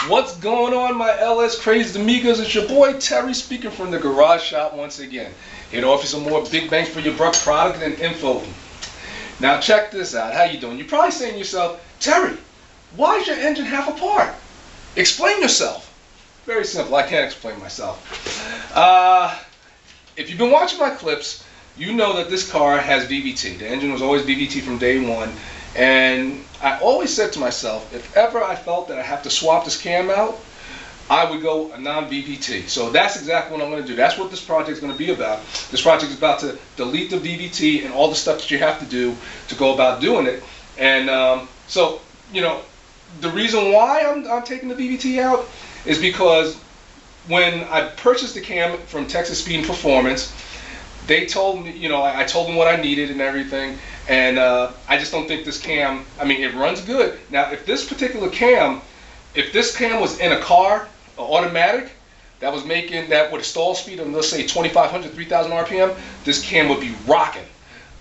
What's going on, my LS crazy amigos? It's your boy Terry speaking from the garage shop once again. Here to offer some more big bang for your buck product and info. Now check this out. How you doing? You're probably saying to yourself, Terry, why is your engine half apart? Explain yourself. Very simple. I can't explain myself. If you've been watching my clips, you know that this car has VVT. The engine was always VVT from day one. And I always said to myself, if ever I felt that I have to swap this cam out, I would go a non-VVT. So that's exactly what I'm going to do. That's what this project is going to be about. This project is about to delete the VVT and all the stuff that you have to do to go about doing it. And so, you know, the reason why I'm taking the VVT out is because when I purchased the cam from Texas Speed and Performance, they told me, you know, I told them what I needed and everything, and I just don't think this cam, I mean, it runs good. Now, if this particular cam, if this cam was in a car, automatic, that was making that with a stall speed of, let's say, 2,500, 3,000 RPM, this cam would be rocking.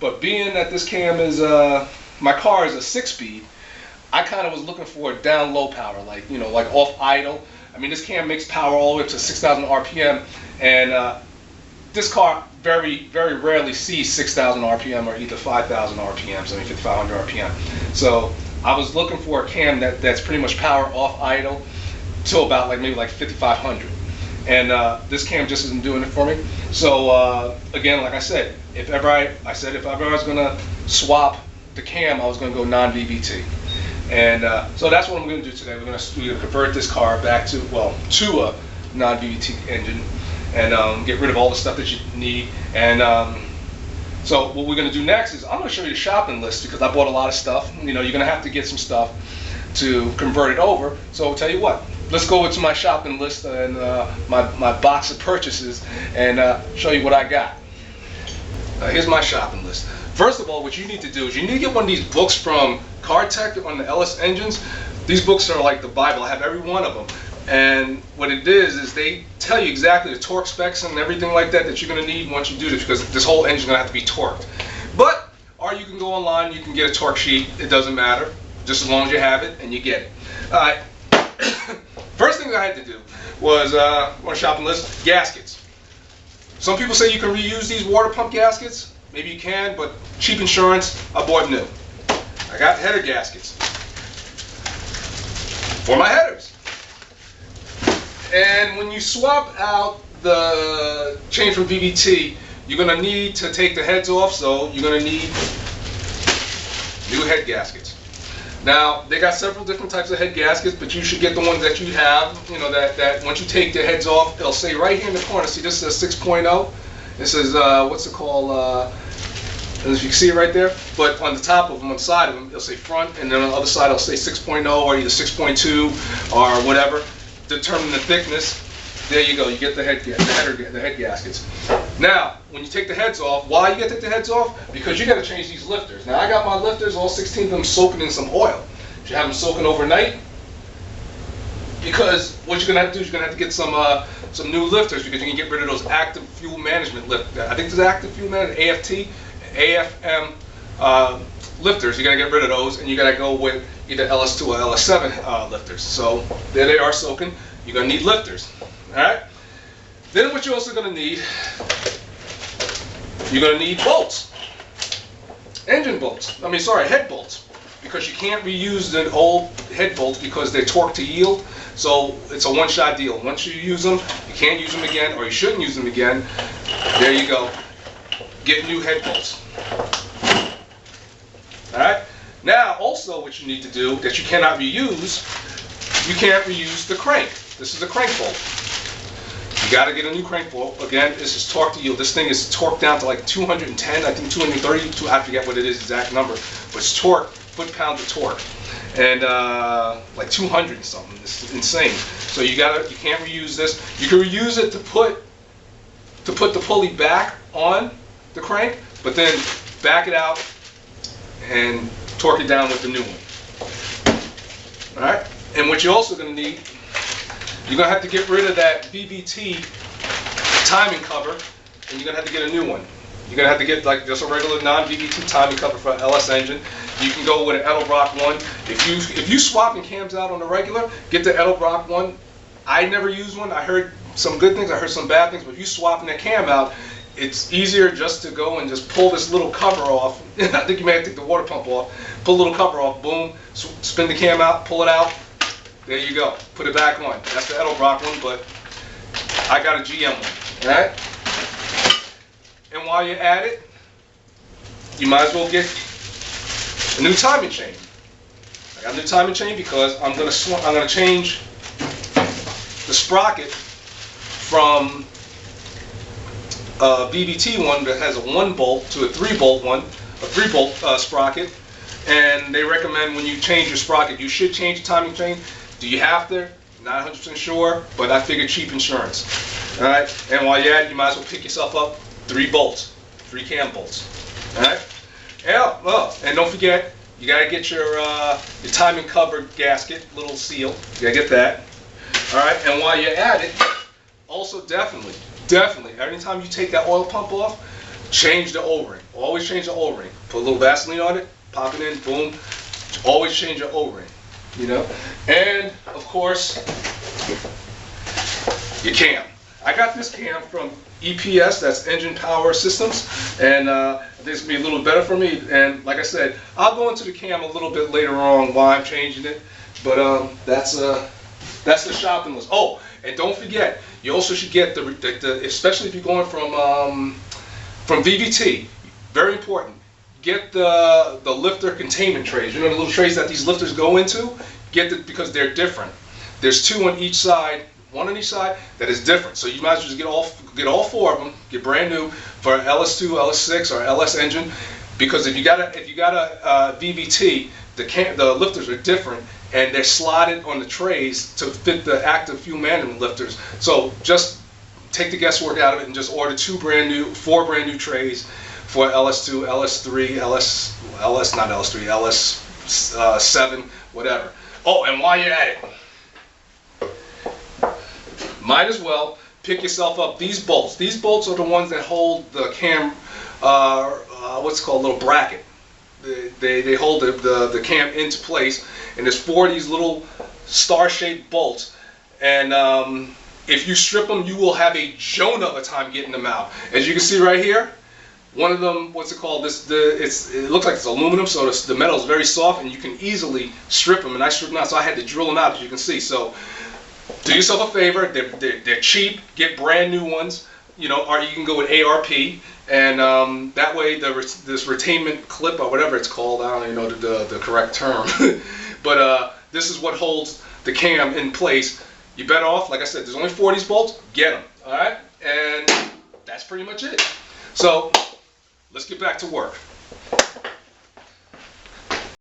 But being that this cam is, my car is a 6-speed, I kind of was looking for a down low power, like, you know, like off idle. I mean, this cam makes power all the way up to 6,000 RPM, and this car very rarely sees 6,000 RPM or either 5,000 RPM, so 5,500 RPM. So I was looking for a cam that's pretty much power off idle to about maybe 5,500, and this cam just isn't doing it for me. So again, like I said, if ever I was gonna swap the cam, I was gonna go non-VVT. And so that's what I'm going to do today. We're going to convert this car back to a non-VVT engine, and get rid of all the stuff that you need. And so what we're going to do next is I'm going to show you the shopping list, because I bought a lot of stuff. You know, you're going to have to get some stuff to convert it over. So I'll tell you what, let's go into my shopping list and my box of purchases and show you what I got. Here's my shopping list. First of all, what you need to do is you need to get one of these books from Car Tech on the LS engines. These books are like the Bible. I have every one of them. And what it is they tell you exactly the torque specs and everything like that you're going to need once you do this, because this whole engine is going to have to be torqued. Or you can go online, you can get a torque sheet. It doesn't matter, just as long as you have it and you get it. All right. First thing I had to do was on a shopping list, gaskets. Some people say you can reuse these water pump gaskets. Maybe you can, but cheap insurance, I bought new. I got header gaskets for my headers. And when you swap out the change from VVT, you're going to need to take the heads off, so you're going to need new head gaskets. Now, they got several different types of head gaskets, but you should get the ones that you have, you know, that once you take the heads off, it'll say right here in the corner, see this says 6.0. This is, what's it called, as you can see it right there, but on the top of them, on the side of them, it'll say front, and then on the other side it'll say 6.0 or either 6.2 or whatever. Determine the thickness. There you go, you get the head gaskets. Now, when you take the heads off, why you got to take the heads off? Because you got to change these lifters. Now, I got my lifters, all 16 of them, soaking in some oil. You should have them soaking overnight, because what you're going to have to do is you're going to have to get some new lifters, because you can get rid of those active fuel management lifters. I think there's active fuel management, AFM lifters. You got to get rid of those, and you got to go with either LS2 or LS7 lifters. So there they are soaking. You're going to need lifters. All right. Then what you're also going to need, you're going to need bolts, engine bolts. I mean, sorry, head bolts, because you can't reuse the old head bolts because they're torqued to yield. So it's a one-shot deal. Once you use them, you can't use them again, or you shouldn't use them again. There you go. Get new head bolts. All right. Now, also, what you need to do that you cannot reuse, you can't reuse the crank. This is a crank bolt. You got to get a new crank bolt. Again, this is torque to yield. This thing is torqued down to like 210, I think 230. I forget what it is, exact number, but it's torque, foot-pound of torque, and like 200 and something. This is insane. So you can't reuse this. You can reuse it to put the pulley back on the crank, but then back it out and torque it down with the new one. All right. And what you're also going to need, you're going to have to get rid of that VVT timing cover, and you're going to have to get a new one. You're gonna have to get like just a regular non-VVT timing cover for an LS engine. You can go with an Edelbrock one. If you swapping cams out on the regular, get the Edelbrock one. I never used one. I heard some good things, I heard some bad things, but if you swapping that cam out, it's easier just to go and just pull this little cover off. I think you may have to take the water pump off. Pull the little cover off, boom, spin the cam out, pull it out. There you go. Put it back on. That's the Edelbrock one, but I got a GM one. All right? And while you're at it, you might as well get a new timing chain. I got a new timing chain because I'm gonna change the sprocket from a VVT one that has a 1 bolt to a 3 bolt one, a 3 bolt sprocket. And they recommend when you change your sprocket, you should change the timing chain. Do you have to? Not 100% sure, but I figured cheap insurance. All right. And while you're at it, you might as well pick yourself up 3 bolts, 3 cam bolts. All right. Yeah. Well, and don't forget, you gotta get your timing cover gasket, little seal. You gotta get that. All right. And while you're at it, also definitely, every time you take that oil pump off, change the O-ring. Always change the O-ring. Put a little Vaseline on it, pop it in, boom. Always change your O-ring, you know. And of course, your cam. I got this cam from EPS, that's Engine Power Systems, and I think it's gonna be a little better for me. And like I said, I'll go into the cam a little bit later on why I'm changing it. But that's the shopping list. Oh, and don't forget, you also should get the especially if you're going from VVT. Very important. Get the lifter containment trays. You know the little trays that these lifters go into. Get it because they're different. There's 2 on each side, 1 on each side that is different. So you might as well just get all 4 of them. Get brand new for LS2, LS6, or LS engine. Because if you got a VVT, the lifters are different. And they're slotted on the trays to fit the active fuel management lifters. So just take the guesswork out of it and just order 4 brand new trays for LS2, LS3, LS7, whatever. Oh, and while you're at it, might as well pick yourself up these bolts. These bolts are the ones that hold the cam, what's called a little bracket. They hold the cam into place, and there's 4 of these little star-shaped bolts, and if you strip them, you will have a Jonah of a time getting them out. As you can see right here, one of them, what's it called? It looks like it's aluminum, so the metal is very soft, and you can easily strip them. And I stripped them out, so I had to drill them out, as you can see. So do yourself a favor. They're cheap. Get brand new ones. You know, or you can go with ARP. And that way, this retainment clip or whatever it's called, I don't even know the correct term, but this is what holds the cam in place. You're better off, like I said, there's only 4 of these bolts, get them, all right? And that's pretty much it. So let's get back to work.